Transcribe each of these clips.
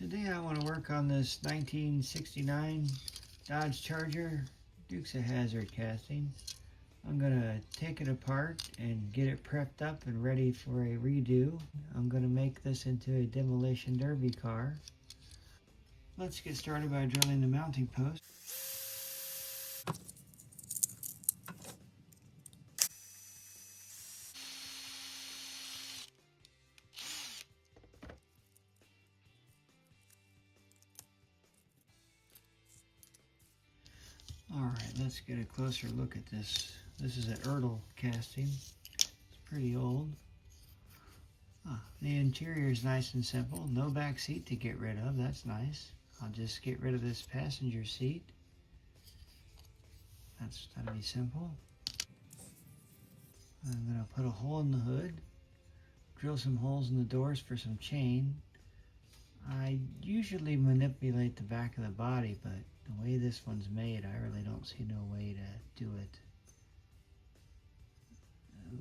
Today I want to work on this 1969 Dodge Charger Dukes of Hazzard casting. I'm going to take it apart and get it prepped up and ready for a redo. I'm going to make this into a demolition derby car. Let's get started by drilling the mounting post. Alright, let's get a closer look at this. This is an Erdl casting. It's pretty old. The interior is nice and simple. No back seat to get rid of. That's nice. I'll just get rid of this passenger seat. That'll be simple. I'm going to put a hole in the hood. Drill some holes in the doors for some chain. I usually manipulate the back of the body, but the way this one's made, I really don't see no way to do it.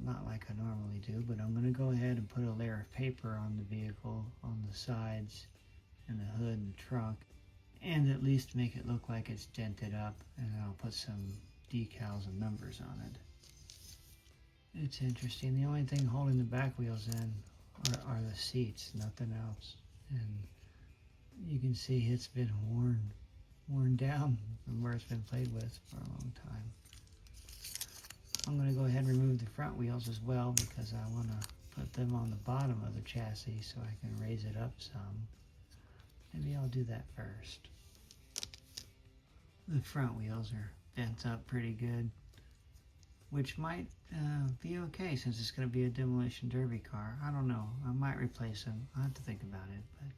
Not like I normally do, but I'm going to go ahead and put a layer of paper on the vehicle, on the sides, and the hood and trunk, and at least make it look like it's dented up, and I'll put some decals and numbers on it. It's interesting. The only thing holding the back wheels in are the seats, nothing else. And you can see it's been worn down from where it's been played with for a long time. I'm going to go ahead and remove the front wheels as well because I want to put them on the bottom of the chassis so I can raise it up some. Maybe I'll do that first. The front wheels are bent up pretty good, which might be okay since it's going to be a demolition derby car. I don't know. I might replace them. I'll have to think about it, but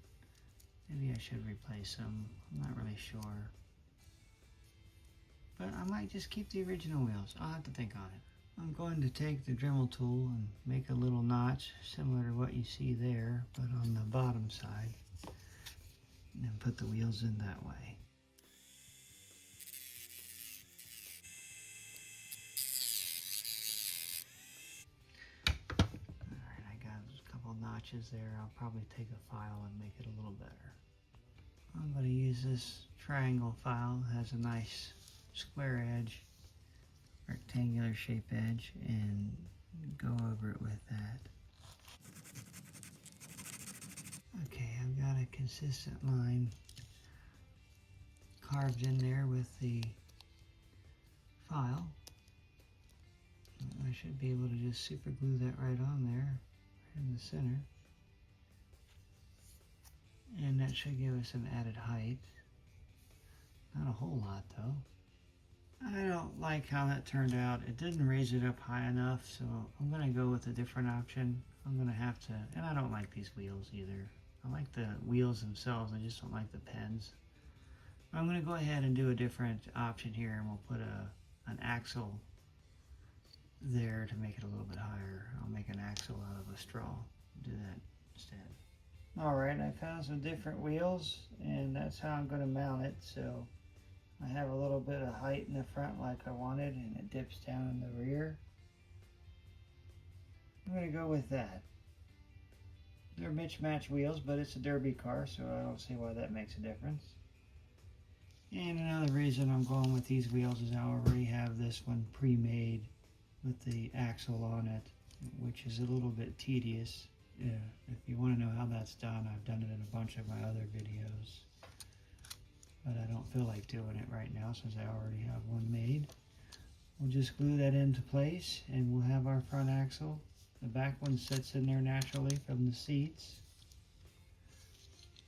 maybe I should replace them. I'm not really sure. But I might just keep the original wheels. I'll have to think on it. I'm going to take the Dremel tool and make a little notch similar to what you see there, but on the bottom side, and then put the wheels in that way. Alright, I got a couple notches there. I'll probably take a file and make it a little better. I'm going to use this triangle file. It has a nice square edge, rectangular shape edge, and go over it with that. Okay, I've got a consistent line carved in there with the file. I should be able to just super glue that right on there, right in the center. And that should give us an added height. Not a whole lot though. I don't like how that turned out. It didn't raise it up high enough, so I'm going to go with a different option. I'm going to have to, and I don't like these wheels either. I like the wheels themselves, I just don't like the pens. I'm going to go ahead and do a different option here, and we'll put an axle there to make it a little bit higher. I'll make an axle out of a straw. Do that instead. Alright, I found some different wheels, and that's how I'm going to mount it. So I have a little bit of height in the front like I wanted, and it dips down in the rear. I'm going to go with that. They're mismatched wheels, but it's a derby car, so I don't see why that makes a difference. And another reason I'm going with these wheels is I already have this one pre-made with the axle on it, which is a little bit tedious. If you want to know how that's done, I've done it in a bunch of my other videos. But I don't feel like doing it right now since I already have one made. We'll just glue that into place and we'll have our front axle. The back one sits in there naturally from the seats.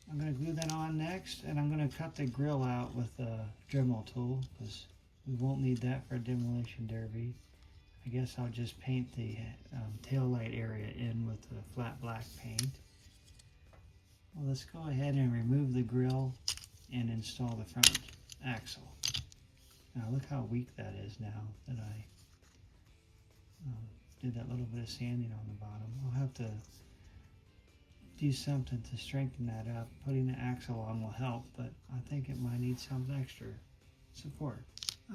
I'm going to glue that on next, and I'm going to cut the grill out with a Dremel tool because we won't need that for a demolition derby. I guess I'll just paint the tail light area in with the flat black paint. Well, let's go ahead and remove the grill and install the front axle. Now look how weak that is now that I did that little bit of sanding on the bottom. I'll have to do something to strengthen that up. Putting the axle on will help, but I think it might need some extra support.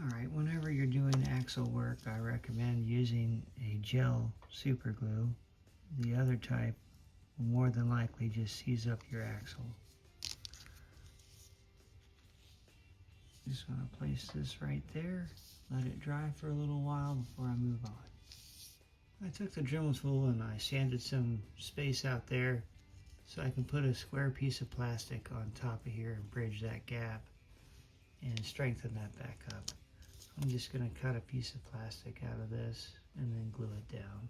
Alright, whenever you're doing axle work, I recommend using a gel super glue. The other type will more than likely just seize up your axle. Just going to place this right there, let it dry for a little while before I move on. I took the Dremel tool and I sanded some space out there so I can put a square piece of plastic on top of here and bridge that gap and strengthen that back up. I'm just going to cut a piece of plastic out of this and then glue it down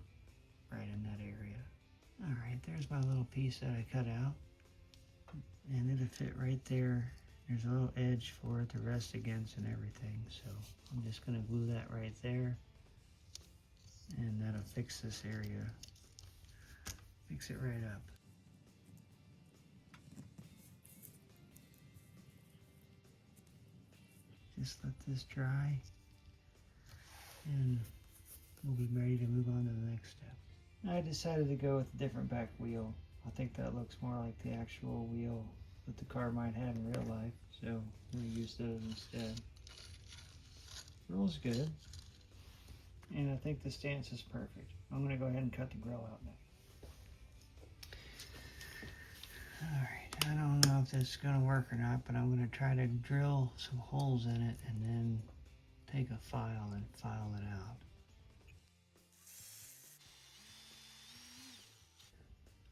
right in that area. Alright, there's my little piece that I cut out, and it'll fit right there. There's a little edge for it to rest against and everything, so I'm just going to glue that right there, and that'll fix this area, fix it right up. Just let this dry, and we'll be ready to move on to the next step. I decided to go with a different back wheel. I think that looks more like the actual wheel that the car might have in real life, so I'm going to use those instead. Rolls good, and I think the stance is perfect. I'm going to go ahead and cut the grill out now. Alright, I don't know if this is going to work or not, but I'm going to try to drill some holes in it and then take a file and file it out.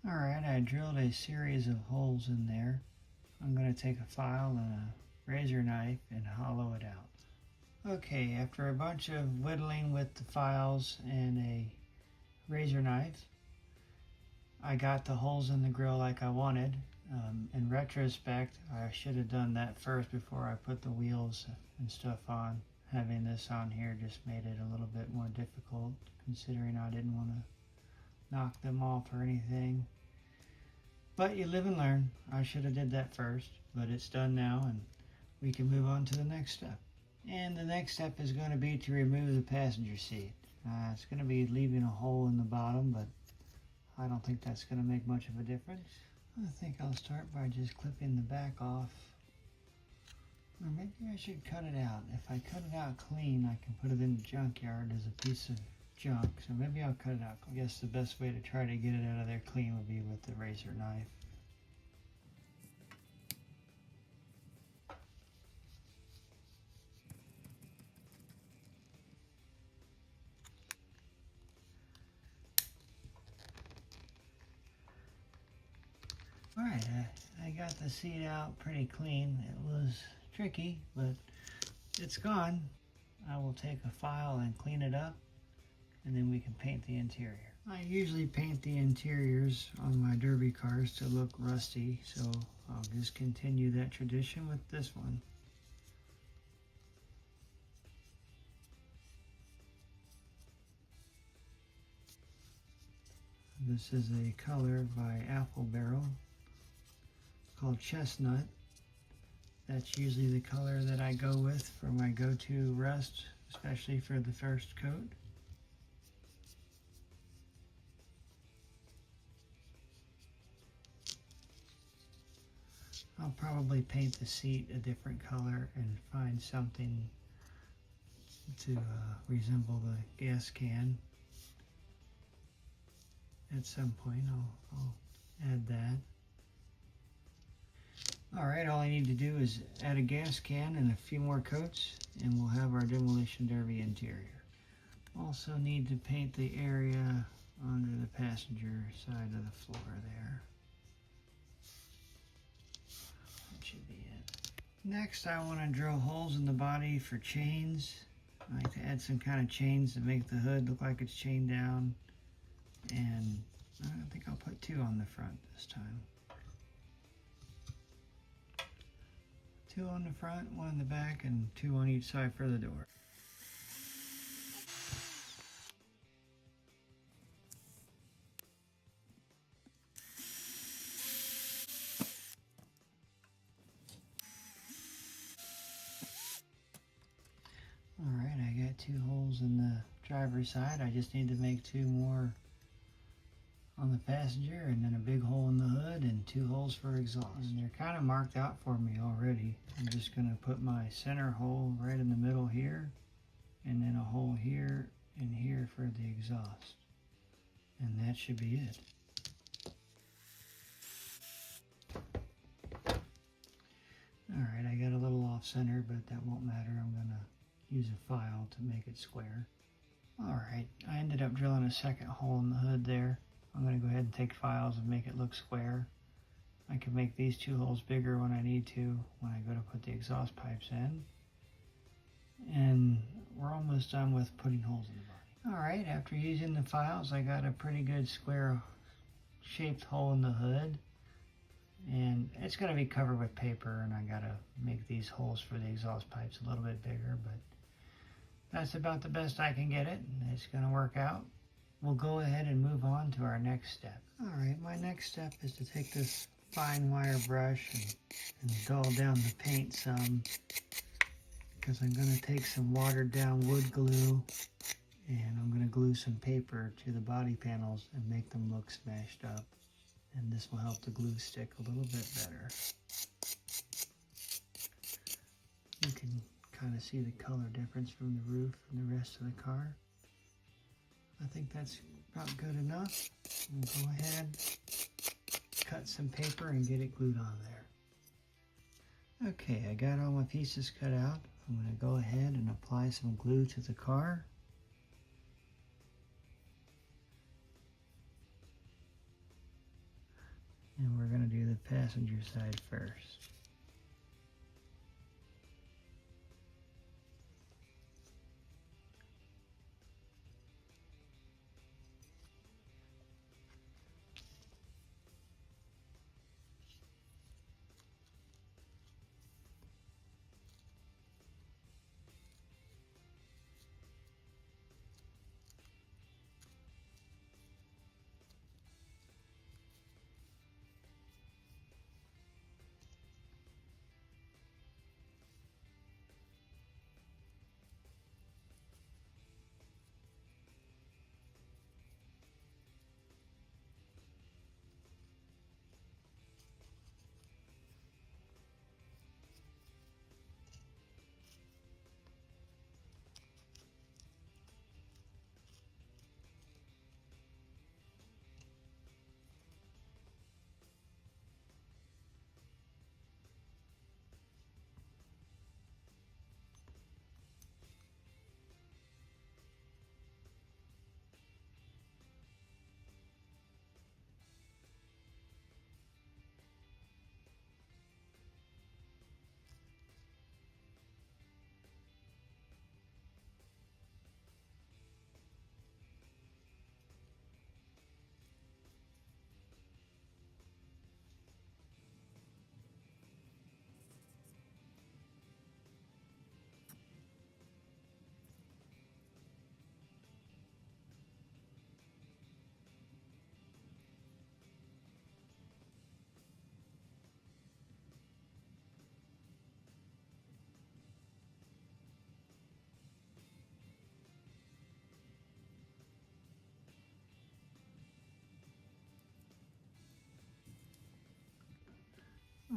Alright, I drilled a series of holes in there. I'm going to take a file and a razor knife and hollow it out. Okay, after a bunch of whittling with the files and a razor knife, I got the holes in the grill like I wanted. In retrospect, I should have done that first before I put the wheels and stuff on. Having this on here just made it a little bit more difficult, considering I didn't want to knock them off or anything. But you live and learn. I should have did that first, but it's done now and we can move on to the next step. And the next step is going to be to remove the passenger seat. It's going to be leaving a hole in the bottom, but I don't think that's going to make much of a difference. I think I'll start by just clipping the back off. Or maybe I should cut it out. If I cut it out clean, I can put it in the junkyard as a piece of junk. So maybe I'll cut it out. I guess the best way to try to get it out of there clean would be with the razor knife. Alright, I got the seat out pretty clean. It was tricky, but it's gone. I will take a file and clean it up, and then we can paint the interior. I usually paint the interiors on my derby cars to look rusty, so I'll just continue that tradition with this one. This is a color by Apple Barrel called Chestnut. That's usually the color that I go with for my go-to rust, especially for the first coat. I'll probably paint the seat a different color and find something to resemble the gas can. At some point I'll add that. Alright, all I need to do is add a gas can and a few more coats and we'll have our Demolition Derby interior. Also need to paint the area under the passenger side of the floor there. That should be it. Next I want to drill holes in the body for chains. I like to add some kind of chains to make the hood look like it's chained down. And I think I'll put 2 on the front this time. 2 on the front, 1 in the back, and 2 on each side for the door. Alright, I got 2 holes in the driver's side. I just need to make 2 more on the passenger, and then a big hole in the hood and 2 holes for exhaust. And they're kind of marked out for me already. I'm just going to put my center hole right in the middle here, and then a hole here and here for the exhaust. And that should be it. Alright, I got a little off center, but that won't matter. I'm gonna use a file to make it square. Alright, I ended up drilling a second hole in the hood there. I'm gonna go ahead and take files and make it look square. I can make these two holes bigger when I need to when I go to put the exhaust pipes in. And we're almost done with putting holes in the body. Alright, after using the files, I got a pretty good square shaped hole in the hood. And it's going to be covered with paper, and I got to make these holes for the exhaust pipes a little bit bigger, but that's about the best I can get it. It's going to work out. We'll go ahead and move on to our next step. Alright, my next step is to take this fine wire brush and dull down the paint some, because I'm going to take some watered down wood glue and I'm going to glue some paper to the body panels and make them look smashed up. And this will help the glue stick a little bit better. You can kind of see the color difference from the roof and the rest of the car. I think that's about good enough. We'll go ahead, cut some paper and get it glued on there. Okay, I got all my pieces cut out. I'm going to go ahead and apply some glue to the car. And we're going to do the passenger side first.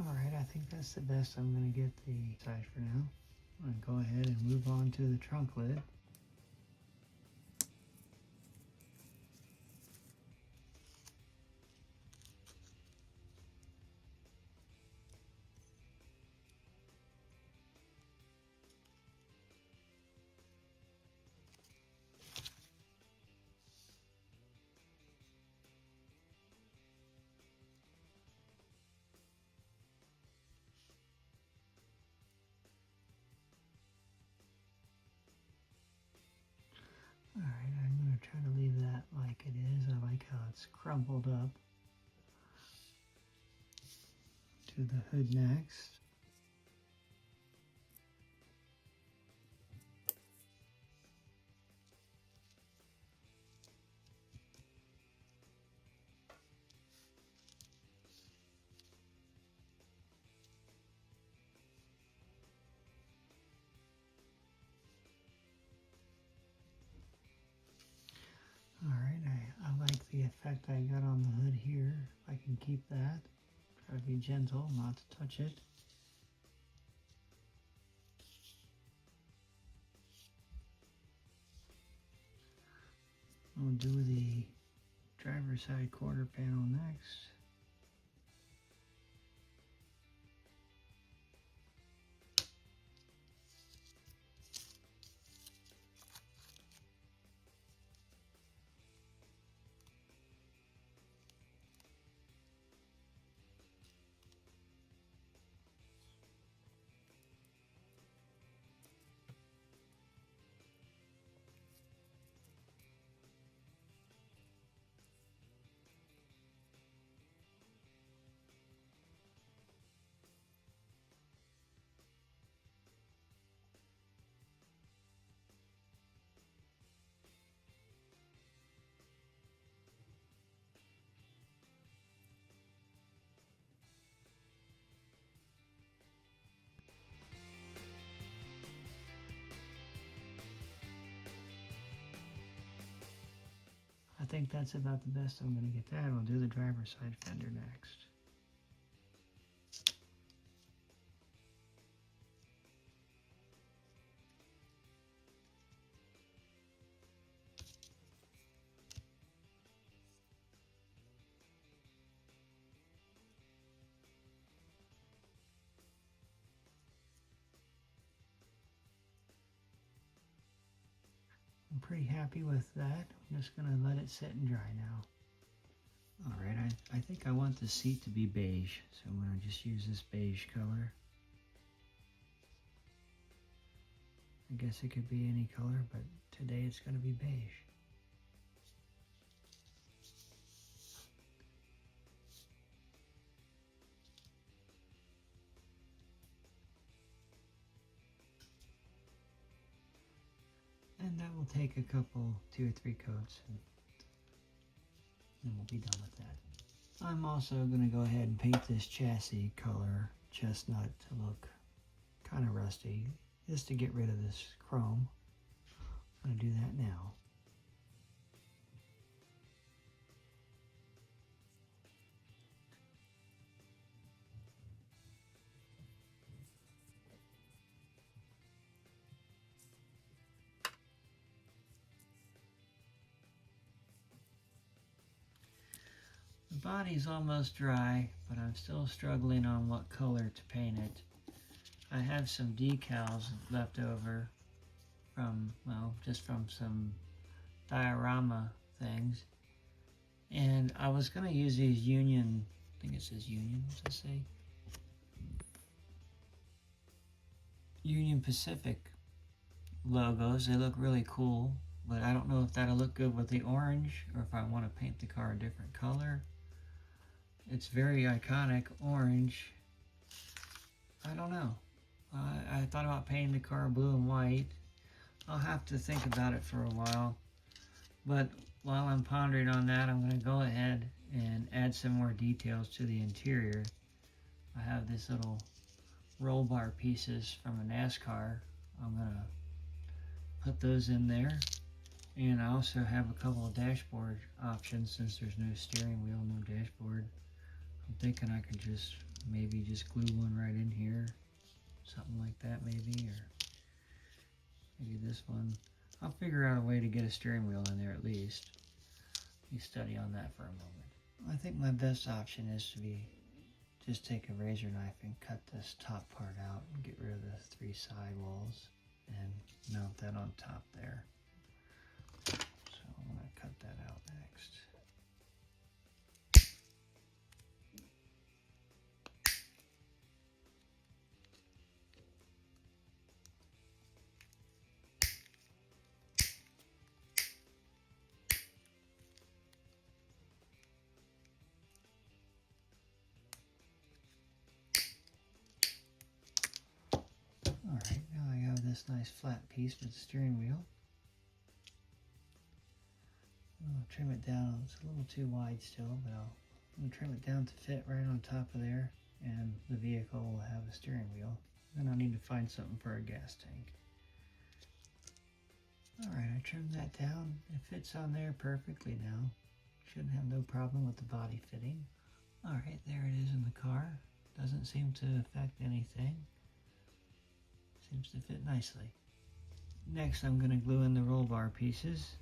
Alright, I think that's the best I'm going to get the side for now. I'm going to go ahead and move on to the trunk lid. Alright, I'm going to try to leave that like it is. I like how it's crumpled up to the hood next. Alright, I like the effect I got on the hood here. If I can keep that, try to be gentle, not to touch it. I'll do the driver's side quarter panel next. think that's about the best I'm going to get that. We'll do the driver's side fender next. I'm pretty happy with that. I'm just going to let it sit and dry now. Alright, I think I want the seat to be beige, so I'm going to just use this beige color. I guess it could be any color, but today it's going to be beige. And that will take a couple, 2 or 3 coats, and then we'll be done with that. I'm also going to go ahead and paint this chassis color chestnut to look kind of rusty, just to get rid of this chrome. I'm going to do that now. The body's almost dry, but I'm still struggling on what color to paint it. I have some decals left over from, well, just from some diorama things. And I was going to use these Union, I think it says Union, what's it say? Union Pacific logos. They look really cool, but I don't know if that'll look good with the orange or if I want to paint the car a different color. It's very iconic orange. I don't know. I thought about painting the car blue and white. I'll have to think about it for a while. But while I'm pondering on that, I'm going to go ahead and add some more details to the interior. I have this little roll bar pieces from a NASCAR. I'm going to put those in there. And I also have a couple of dashboard options since there's no steering wheel, no dashboard. I'm thinking I could just maybe just glue one right in here. Something like that maybe, or maybe this one. I'll figure out a way to get a steering wheel in there at least. You study on that for a moment. I think my best option is to just take a razor knife and cut this top part out and get rid of the 3 side walls and mount that on top there. So I'm going to cut that out next. Alright, now I have this nice flat piece with the steering wheel. I'll trim it down. It's a little too wide still, but I'm going to trim it down to fit right on top of there, and the vehicle will have a steering wheel. Then I'll need to find something for a gas tank. Alright, I trimmed that down. It fits on there perfectly now. Shouldn't have no problem with the body fitting. Alright, there it is in the car. Doesn't seem to affect anything. Seems to fit nicely. Next, I'm going to glue in the roll bar pieces.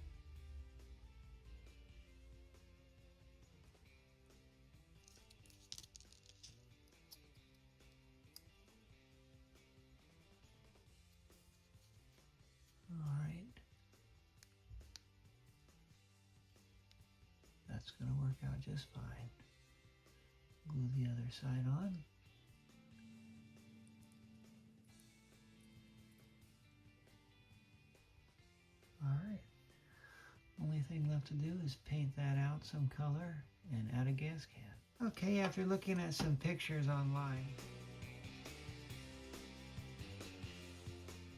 Alright. That's going to work out just fine. Glue the other side on. Alright. Only thing left to do is paint that out some color and add a gas can. Okay, after looking at some pictures online,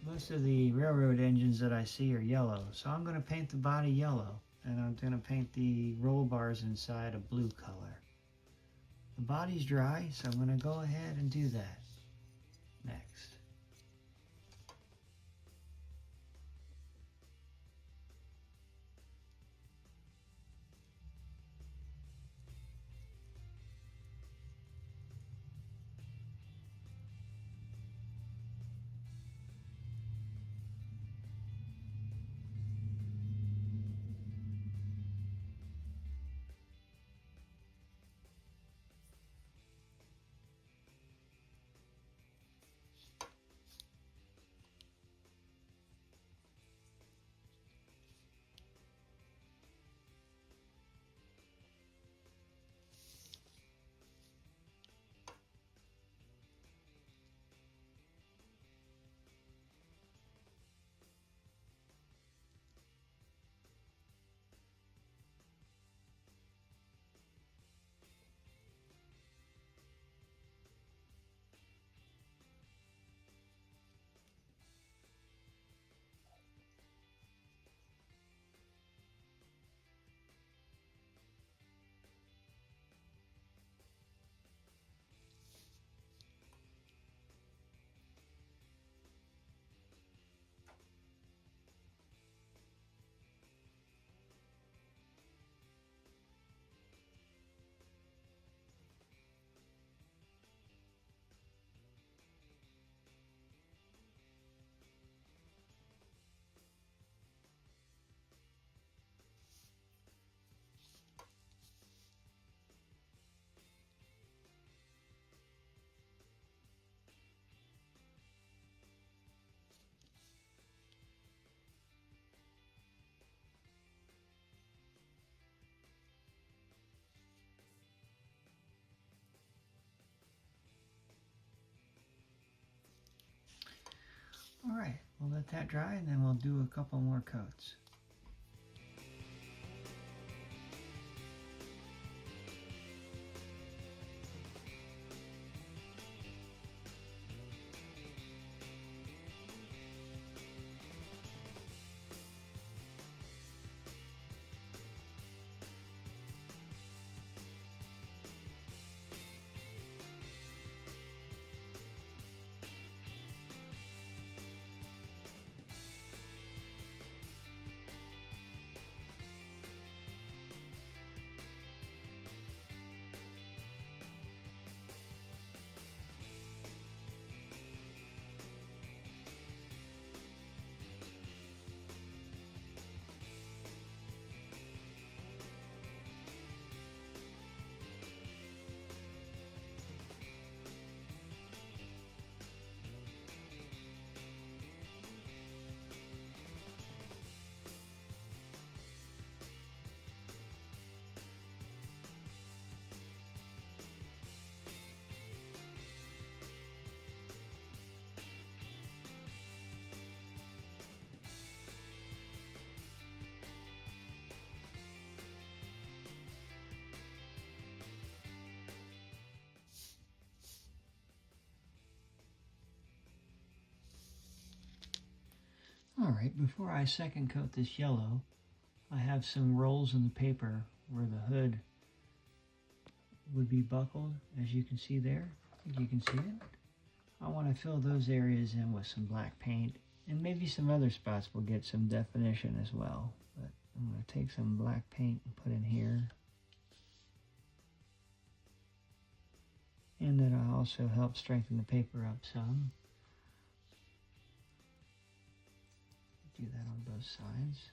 most of the railroad engines that I see are yellow, so I'm going to paint the body yellow, and I'm going to paint the roll bars inside a blue color. The body's dry, so I'm going to go ahead and do that next. Alright, we'll let that dry and then we'll do a couple more coats. Alright, before I second coat this yellow, I have some rolls in the paper where the hood would be buckled, as you can see there. I think you can see it. I want to fill those areas in with some black paint, and maybe some other spots will get some definition as well. But I'm going to take some black paint and put in here. And that'll also help strengthen the paper up some. Do that on both sides.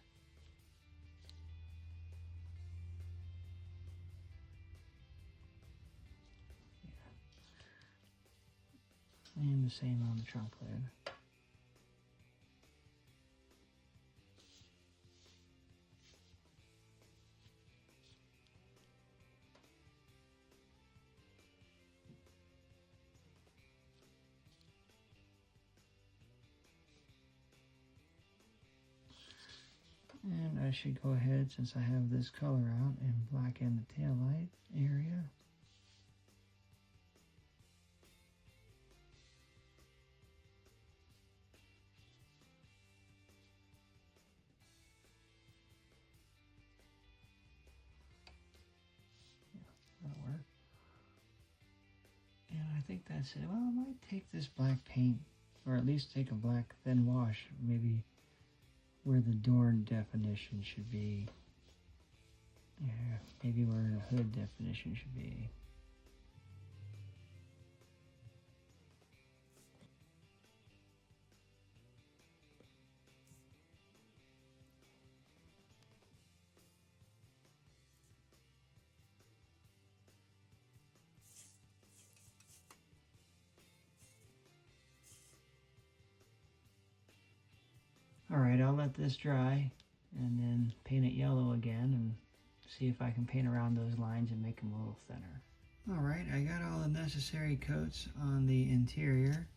Yeah. And the same on the trunk lid. And I should go ahead, since I have this color out, and blacken the tail light area. Yeah, that'll work. And I think that's it. Well, I might take this black paint, or at least take a black thin wash, maybe where the door definition should be. Yeah, maybe where the hood definition should be. Alright, I'll let this dry and then paint it yellow again and see if I can paint around those lines and make them a little thinner. Alright, I got all the necessary coats on the interior,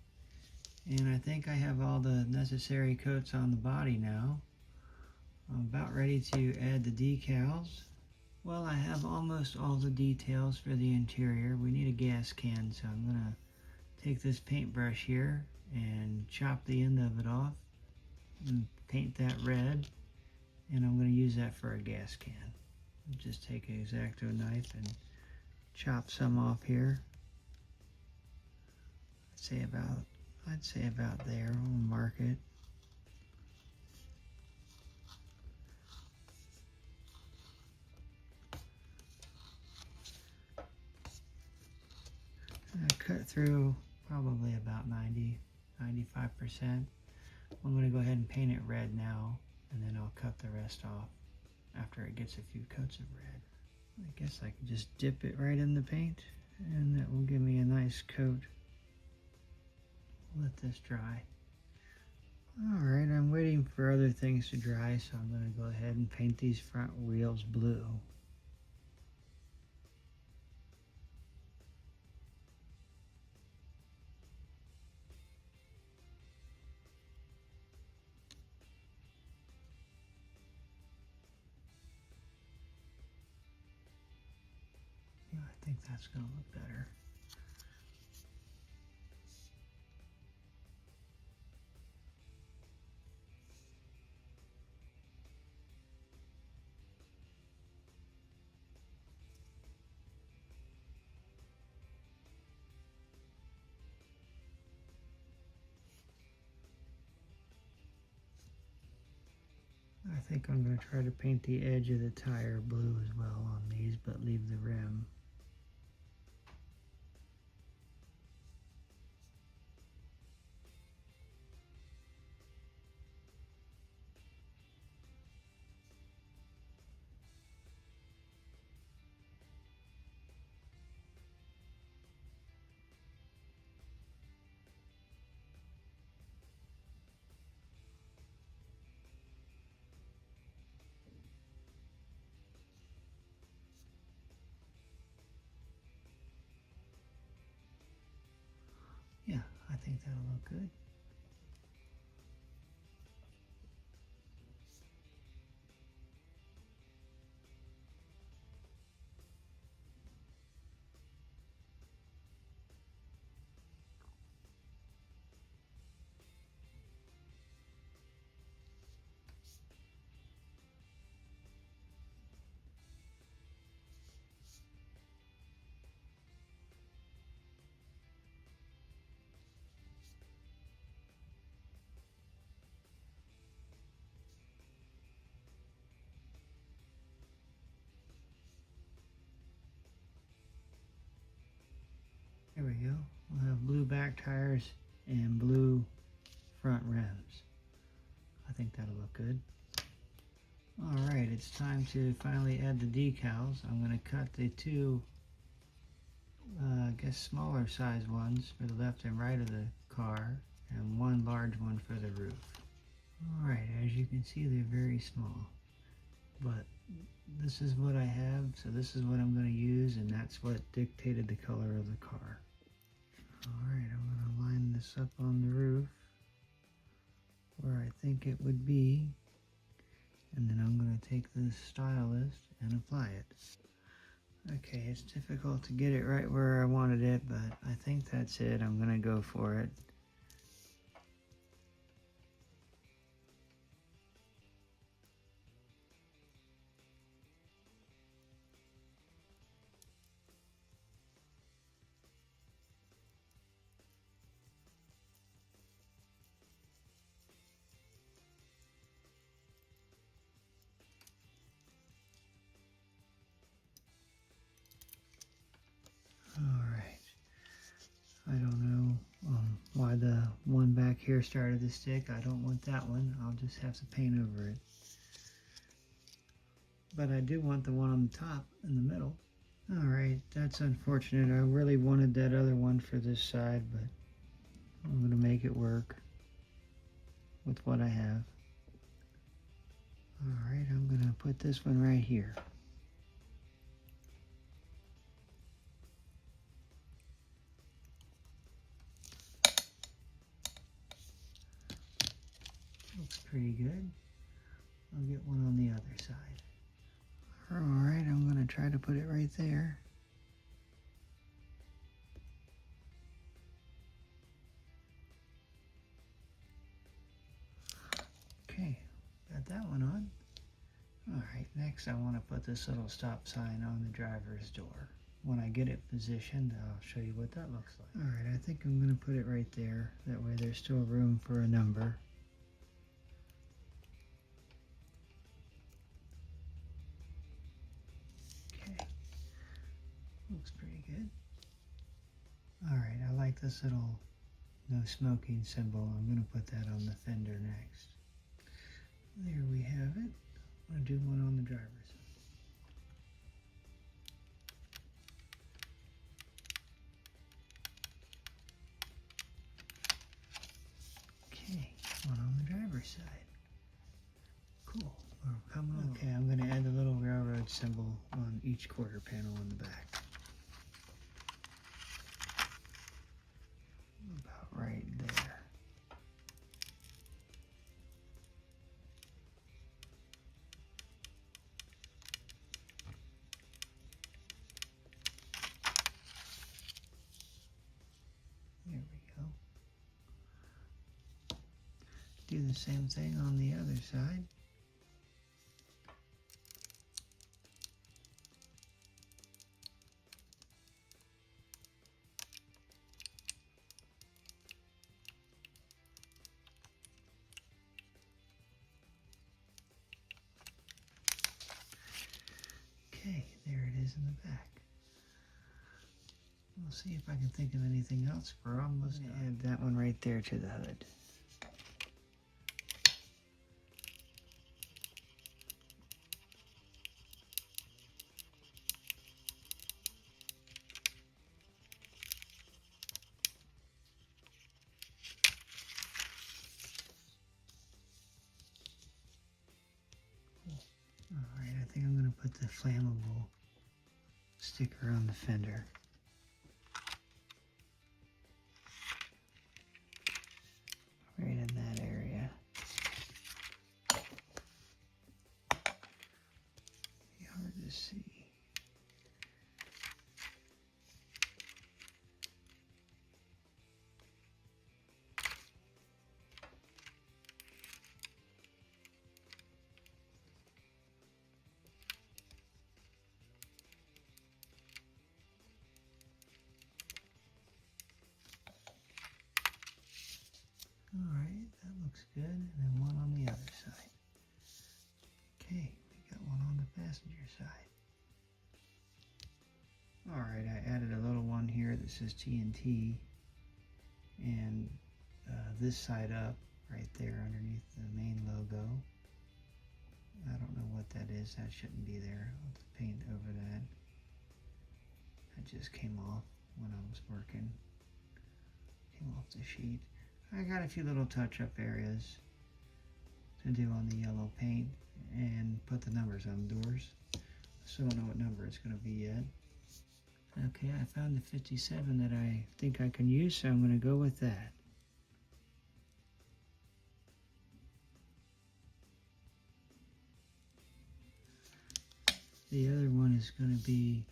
and I think I have all the necessary coats on the body now. I'm about ready to add the decals. Well, I have almost all the details for the interior. We need a gas can, so I'm going to take this paintbrush here and chop the end of it off and paint that red, and I'm going to use that for a gas can. Just take an X-Acto knife and chop some off here. I'd say about there. We'll mark it. I cut through probably about 95%. I'm going to go ahead and paint it red now, and then I'll cut the rest off after it gets a few coats of red. I guess I can just dip it right in the paint, and that will give me a nice coat. Let this dry. Alright, I'm waiting for other things to dry, so I'm going to go ahead and paint these front wheels blue. I think that's going to look better. I think I'm going to try to paint the edge of the tire blue as well on these, but leave the rim. Yeah, I think that'll look good. There we go. We'll have blue back tires and blue front rims. I think that'll look good. Alright, it's time to finally add the decals. I'm going to cut the two, I guess smaller size ones for the left and right of the car, and one large one for the roof. Alright, as you can see, they're very small. But this is what I have, so this is what I'm going to use, and that's what dictated the color of the car. Alright, I'm going to line this up on the roof where I think it would be, and then I'm going to take the stylus and apply it. Okay, it's difficult to get it right where I wanted it, but I think that's it. I'm going to go for it. Alright, I don't know why the one back here started to stick. I don't want that one. I'll just have to paint over it. But I do want the one on the top in the middle. Alright, that's unfortunate. I really wanted that other one for this side, but I'm going to make it work with what I have. Alright, I'm going to put this one right here. Looks pretty good. I'll get one on the other side. Alright, I'm going to try to put it right there. Okay, got that one on. Alright, next I want to put this little stop sign on the driver's door. When I get it positioned, I'll show you what that looks like. Alright, I think I'm going to put it right there. That way there's still room for a number. Okay, looks pretty good. Alright, I like this little no smoking symbol. I'm going to put that on the fender next. There we have it. I'm going to do one on the driver's side. Okay, one on the driver's side. Cool. We're coming along. Okay, I'm going to add the little railroad symbol on each quarter panel on the back. About right there. do the same thing on the other side. Okay, there it is in the back. We'll see if I can think of anything else. We're almost done. Add that one right there to the hood. Alright, I think I'm going to put the flammable sticker on the fender. Right in that area. Be hard to see. Alright, that looks good. And then one on the other side. Okay, we got one on the passenger side. Alright, I added a little one here that says TNT. And this side up, right there underneath the main logo. I don't know what that is. That shouldn't be there. I'll have to paint over that. That just came off when I was working. Came off the sheet. I got a few little touch-up areas to do on the yellow paint and put the numbers on the doors. Still don't know what number it's going to be yet. Okay, I found the 57 that I think I can use, so I'm going to go with that. The other one is going to be,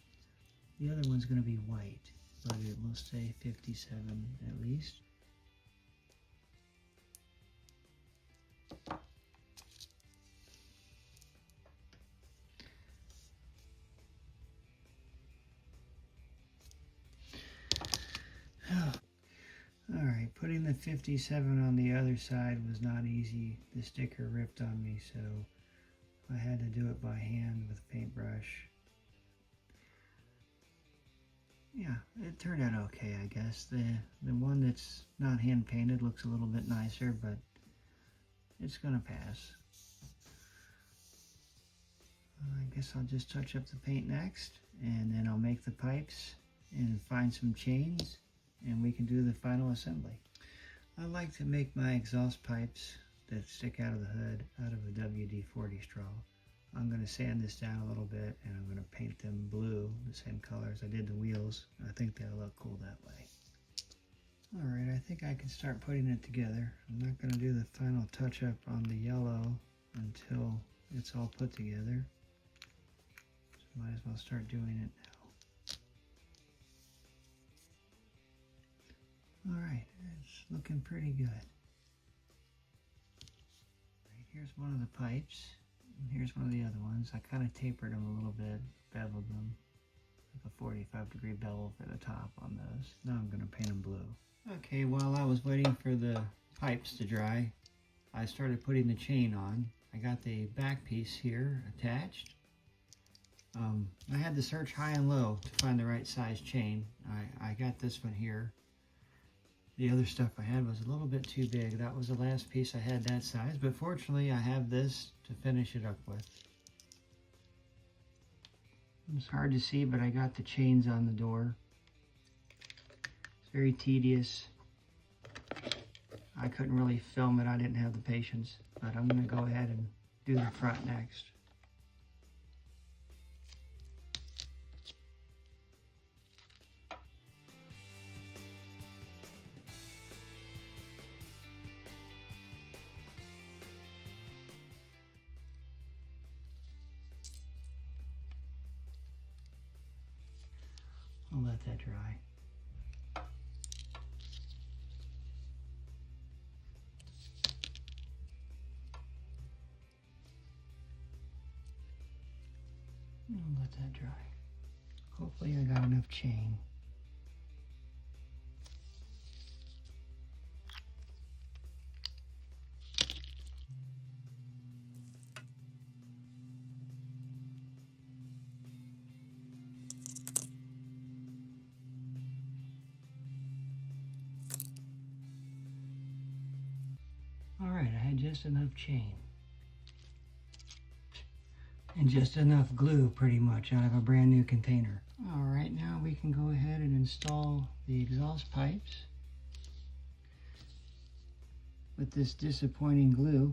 the other one's going to be white, but it will say 57 at least. Alright, putting the 57 on the other side was not easy. The sticker ripped on me, so I had to do it by hand with a paintbrush. Yeah, it turned out okay, I guess. The one that's not hand painted looks a little bit nicer, but it's gonna pass. I guess I'll just touch up the paint next, and then I'll make the pipes and find some chains, and we can do the final assembly. I like to make my exhaust pipes that stick out of the hood out of a WD-40 straw. I'm going to sand this down a little bit, and I'm going to paint them blue, the same color as I did the wheels. I think they'll look cool that way. Alright, I think I can start putting it together. I'm not going to do the final touch-up on the yellow until it's all put together. So might as well start doing it now. Alright, it's looking pretty good. Right, here's one of the pipes, and here's one of the other ones. I kind of tapered them a little bit, beveled them, like a 45-degree bevel for the top on those. Now I'm going to paint them blue. Okay, while I was waiting for the pipes to dry, I started putting the chain on. I got the back piece here attached. I had to search high and low to find the right size chain. I got this one here. The other stuff I had was a little bit too big. That was the last piece I had that size, but fortunately I have this to finish it up with. It's hard to see, but I got the chains on the door. It's very tedious. I couldn't really film it. I didn't have the patience, but I'm going to go ahead and do the front next. I'll let that dry. I'll let that dry. Hopefully I got enough chain. All right, I had just enough chain. And just enough glue pretty much out of a brand new container. All right, now we can go ahead and install the exhaust pipes with this disappointing glue.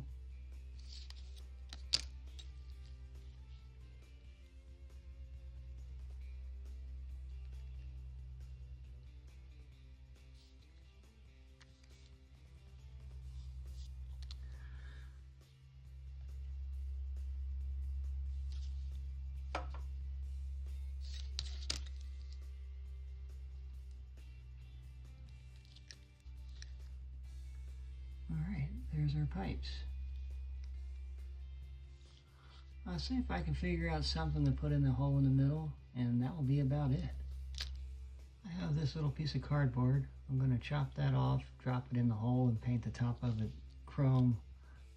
Alright, there's our pipes. I'll see if I can figure out something to put in the hole in the middle, and that will be about it. I have this little piece of cardboard. I'm going to chop that off, drop it in the hole, and paint the top of it chrome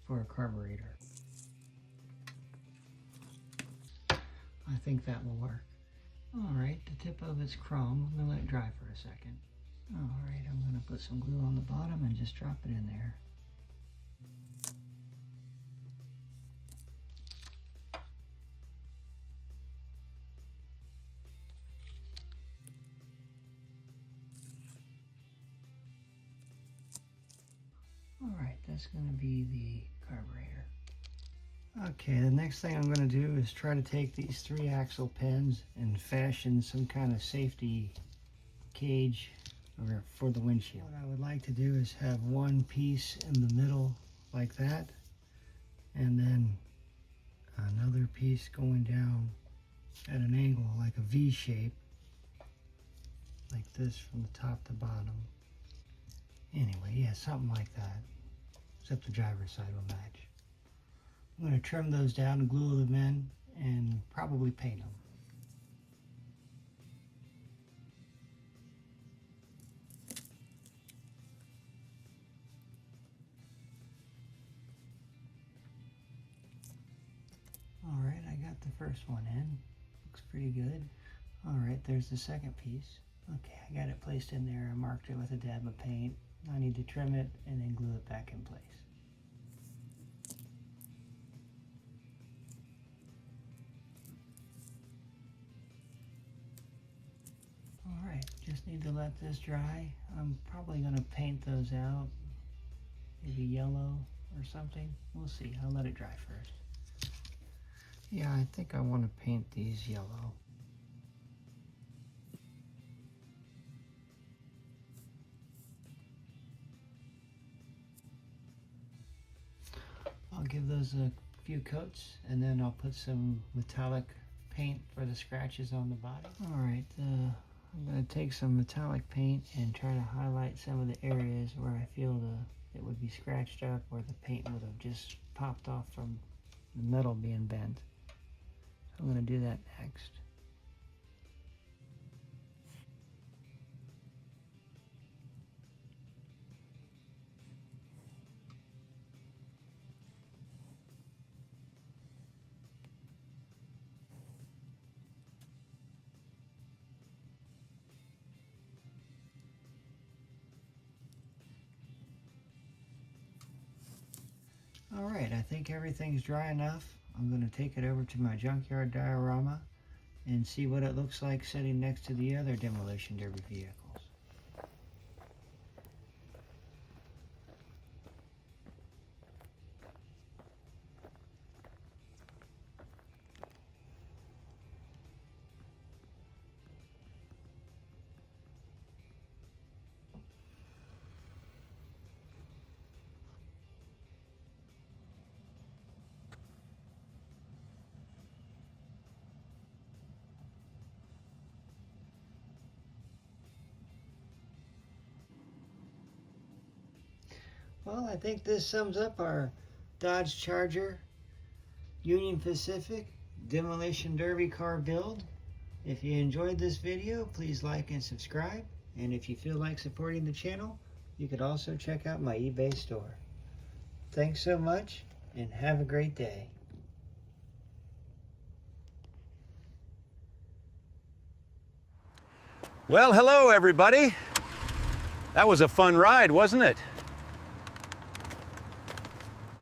for a carburetor. I think that will work. Alright, the tip of it's chrome. I'm going to let it dry for a second. Alright, I'm going to put some glue on the bottom and just drop it in there. Alright, that's going to be the carburetor. Okay, the next thing I'm going to do is try to take these 3-axle pins and fashion some kind of safety cage for the windshield. What I would like to do is have one piece in the middle like that, and then another piece going down at an angle like a V shape, like this from the top to bottom. Anyway, yeah, something like that, except the driver's side will match. I'm going to trim those down and glue them in and probably paint them. Alright, I got the first one in. Looks pretty good. Alright, there's the second piece. Okay, I got it placed in there. I marked it with a dab of paint. I need to trim it and then glue it back in place. Alright, just need to let this dry. I'm probably going to paint those out. Maybe yellow or something. We'll see. I'll let it dry first. Yeah, I think I want to paint these yellow. I'll give those a few coats and then I'll put some metallic paint for the scratches on the body. Alright, I'm going to take some metallic paint and try to highlight some of the areas where I feel it would be scratched up, where the paint would have just popped off from the metal being bent. So I'm going to do that next. Alright, I think everything's dry enough. I'm going to take it over to my junkyard diorama and see what it looks like sitting next to the other Demolition Derby vehicles. Well, I think this sums up our Dodge Charger Union Pacific Demolition Derby car build. If you enjoyed this video, please like and subscribe. And if you feel like supporting the channel, you could also check out my eBay store. Thanks so much, and have a great day. Well, hello everybody. That was a fun ride, wasn't it?